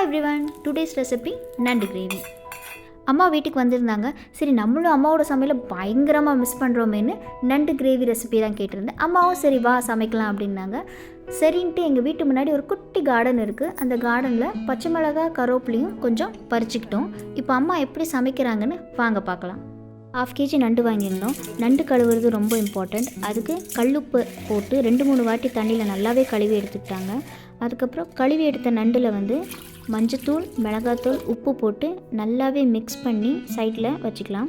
Everyone, today's recipe நண்டு gravy. அம்மா வீட்டுக்கு வந்திருந்தாங்க. சரி, நம்மளும் அம்மாவோட சமையலை பயங்கரமாக மிஸ் பண்ணுறோமேன்னு நண்டு கிரேவி ரெசிபி தான் கேட்டிருந்தேன். அம்மாவும் சரி வா சமைக்கலாம் அப்படின்னாங்க. சரின்ட்டு எங்கள் வீட்டு முன்னாடி ஒரு குட்டி கார்டன் இருக்குது. அந்த கார்டனில் பச்சை மிளகா கருவேப்பிலையும் கொஞ்சம் பறிச்சுக்கிட்டோம். இப்போ அம்மா எப்படி சமைக்கிறாங்கன்னு வாங்க பார்க்கலாம். 1/2 kg நண்டு வாங்கியிருந்தோம். நண்டு கழுவுறது ரொம்ப இம்பார்ட்டண்ட். அதுக்கு கல்லுப்பு போட்டு 2-3 வாட்டி தண்ணியில் நல்லாவே கழுவி எடுத்துக்கிட்டாங்க. அதுக்கப்புறம் கழுவி எடுத்த நண்டில் மஞ்சத்தூள், மிளகாத்தூள், உப்பு போட்டு நல்லாவே மிக்ஸ் பண்ணி சைடில் வச்சுக்கலாம்.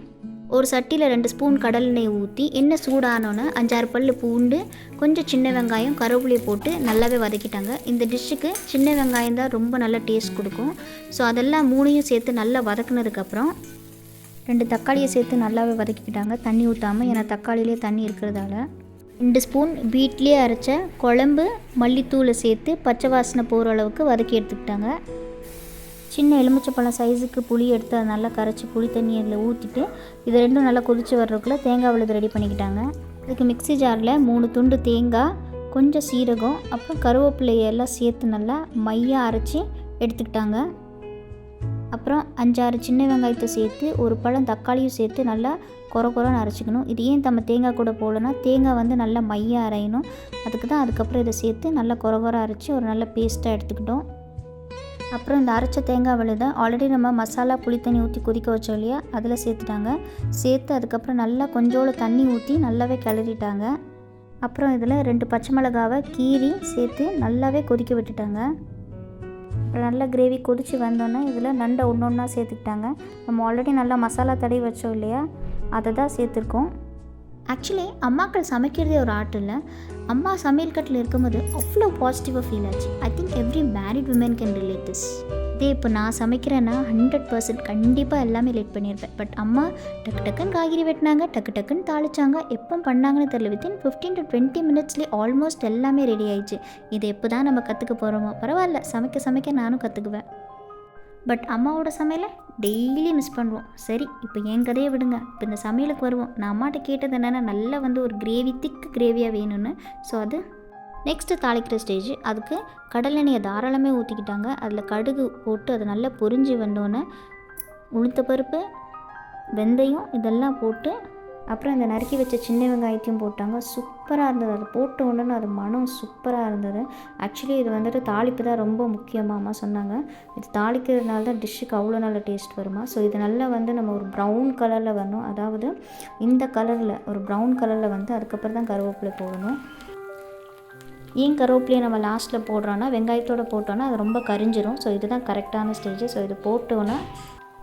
ஒரு சட்டியில் 2 ஸ்பூன் கடலெண்ணெய் ஊற்றி எண்ணெய் சூடானோன்னு 5-6 பல் பூண்டு, கொஞ்சம் சின்ன வெங்காயம், கருவேப்பிலையை போட்டு நல்லாவே வதக்கிட்டாங்க. இந்த டிஷ்ஷுக்கு சின்ன வெங்காயம் தான் ரொம்ப நல்ல டேஸ்ட் கொடுக்கும். ஸோ அதெல்லாம் 3யும் சேர்த்து நல்லா வதக்குனதுக்கப்புறம் 2 தக்காளியை சேர்த்து நல்லாவே வதக்கிக்கிட்டாங்க. தண்ணி ஊற்றாமல், ஏன்னா தக்காளியிலே தண்ணி இருக்கிறதால. 2 ஸ்பூன் வீட்லேயே அரைச்ச குழம்பு மல்லித்தூளை சேர்த்து பச்சை வாசனை போகிற அளவுக்கு வதக்கி எடுத்துக்கிட்டாங்க. சின்ன எலுமிச்சப்பழம் சைஸுக்கு புளி எடுத்து அதை நல்லா கரைச்சி புளி தண்ணியில் ஊற்றிட்டு இது ரெண்டும் நல்லா கொதித்து வர்றதுக்குள்ளே தேங்காய் விழுது ரெடி பண்ணிக்கிட்டாங்க. அதுக்கு மிக்ஸி ஜாரில் 3 துண்டு தேங்காய், கொஞ்சம் சீரகம், அப்புறம் கருவேப்பிலையெல்லாம் சேர்த்து நல்லா மையாக அரைச்சி எடுத்துக்கிட்டாங்க. அப்புறம் 5-6 சின்ன வெங்காயத்தை சேர்த்து ஒரு பழம் தக்காளியும் சேர்த்து நல்லா குறன்னு அரைச்சிக்கணும். இது ஏன் நம்ம தேங்காய் கூட போடலன்னா தேங்காய் நல்லா மையாக அரையணும். அதுக்கு தான். அதுக்கப்புறம் இதை சேர்த்து நல்லா குற அரைச்சி ஒரு நல்ல பேஸ்ட்டாக எடுத்துக்கிட்டோம். அப்புறம் இந்த அரைச்ச தேங்காய் விழுதை ஆல்ரெடி நம்ம மசாலா புளி தண்ணி ஊற்றி கொதிக்க வச்சோம் இல்லையா, அதில் சேர்த்துட்டாங்க. சேர்த்து அதுக்கப்புறம் நல்லா கொஞ்சோடு தண்ணி ஊற்றி நல்லாவே கிளறிட்டாங்க. அப்புறம் இதில் 2 பச்சை மிளகாவை கீரி சேர்த்து நல்லாவே கொதிக்க விட்டுட்டாங்க. நல்லா கிரேவி கொதித்து வந்தோன்னே இதில் நண்டை ஒன்றா சேர்த்துக்கிட்டாங்க. நம்ம ஆல்ரெடி நல்லா மசாலா தடவி வச்சோம் இல்லையா, அதை தான் சேர்த்துருக்கோம். ஆக்சுவலி அம்மாக்கள் சமைக்கிறதே ஒரு ஆர்ட் இல்லை. அம்மா சமையல் கட்டில் இருக்கும்போது அவ்வளோ பாசிட்டிவாக ஃபீல் ஆச்சு. I think every married women can relate this. இதே இப்போ நான் சமைக்கிறேன்னா 100% கண்டிப்பாக எல்லாமே லேட் பண்ணியிருப்பேன். பட் அம்மா டக்கு டக்குன்னு காய்கறி வெட்டினாங்க, டக்கு டக்குன்னு தாளிச்சாங்க. எப்போ பண்ணாங்கன்னு தெரியல. வித்தின் 15 to 20 minutesலேயே ஆல்மோஸ்ட் எல்லாமே ரெடி ஆயிடுச்சு. இது எப்போ தான் நம்ம கற்றுக்க போகிறோமோ, பரவாயில்ல, சமைக்க நானும் கற்றுக்குவேன். பட் அம்மாவோட சமையலை டெய்லி மிஸ் பண்ணுவோம். சரி, இப்போ என் கதையை விடுங்க, இப்போ இந்த சமையலுக்கு வருவோம். நான் அம்மாட்ட கேட்டது என்னென்னா நல்லா ஒரு கிரேவி, திக்கு கிரேவியாக வேணும்னு. ஸோ அது நெக்ஸ்ட்டு தாளிக்கிற ஸ்டேஜ். அதுக்கு கடலெண்ணெயை தாராளமே ஊற்றிக்கிட்டாங்க. அதில் கடுகு போட்டு அது நல்லா பொரிஞ்சு வந்தோன்னே உளுத்தப்பருப்பு, வெந்தயம் இதெல்லாம் போட்டு அப்புறம் இந்த நறுக்கி வச்ச சின்ன வெங்காயத்தையும் போட்டாங்க. சூப்பராக இருந்தது. அது போட்ட உடனே அது மனம் சூப்பராக இருந்தது. ஆக்சுவலி இது தாளிப்பு தான் ரொம்ப முக்கியமாக அம்மா சொன்னாங்க. இது தாளிக்கிறதுனால தான் டிஷ்ஷுக்கு அவ்வளோ நல்ல டேஸ்ட் வருமா. ஸோ இது நல்லா நம்ம ஒரு ப்ரௌன் கலரில் வரணும். அதாவது இந்த கலரில் ஒரு ப்ரௌன் கலரில் அதுக்கப்புறம் தான் கருவேப்பிலை போடணும். ஏன் கருவேப்பிலையை நம்ம லாஸ்ட்டில் போடுறோன்னா வெங்காயத்தோடு போட்டோன்னா அது ரொம்ப கரிஞ்சிரும். ஸோ இதுதான் கரெக்டான ஸ்டேஜ். ஸோ இது போட்டோன்னா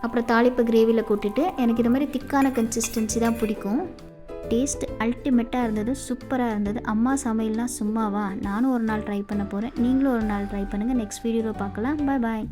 அப்புறம் தாளிப்பு கிரேவியில் கூட்டிட்டு, எனக்கு இது மாதிரி திக்கான கன்சிஸ்டன்சி தான் பிடிக்கும். டேஸ்ட் அல்டிமேட்டாக இருந்தது, சூப்பராக இருந்தது. அம்மா சமையல்லாம் சும்மாவா, நானும் ஒரு நாள் ட்ரை பண்ண போகிறேன். நீங்களும் ஒரு நாள் ட்ரை பண்ணுங்கள். நெக்ஸ்ட் வீடியோவில் பார்க்கலாம். பாய்.